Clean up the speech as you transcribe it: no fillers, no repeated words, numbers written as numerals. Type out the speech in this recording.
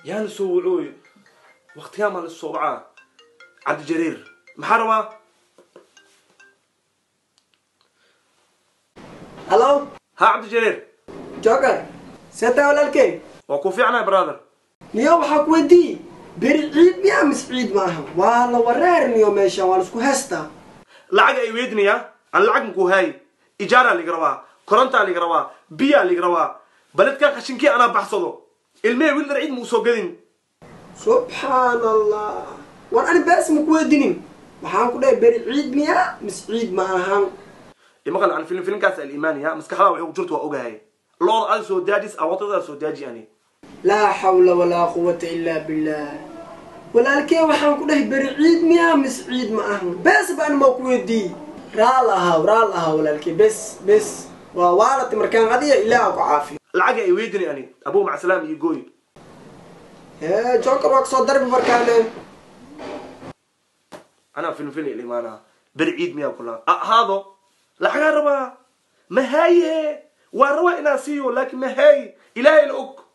يا نسوي عوي وقت يا مال الصوبعة عبد الجرير محروة. هلو ها عبد الجرير جوكر ستا ولا الكي وكوفي عنا يا برادر. نيو waxaa ku weydii beri ciid miyaa mis ciid maaha waa la wareerniyo meesha waa isku heesta lacag ay weydniya aan lacag muku hay ijaara li garawaa koronta li garawaa biya li garawaa baladka qashinkii ana baxsado ilmee wiil ciid mu soo gadin. subhanallah war ani baas mu ku weydinin waxaan ku dhahay beri ciid miyaa mis ciid maaha imaqal aan filim kaas al-iimaaniya maskaxda waxay ku jirto waa ogahay loo aan soo daadis awootada soo daaji ani لا حول ولا قوة إلا بالله ولكن waxaan ku dhahay beri ciid miyaa mis ciid maaha bas baan ma ku weydii raalaha walaalkii bas waa waalad markaan adiga ilaaha ku caafiyo lacag ay weydini ani abu ma salaam iyo gooy joker waa soo darbi markaan ana filim al-iimaana beri ciid miyaa kula hado lacag raba ma haye waa raba ina siiyo laakiin ma haye ilaahay og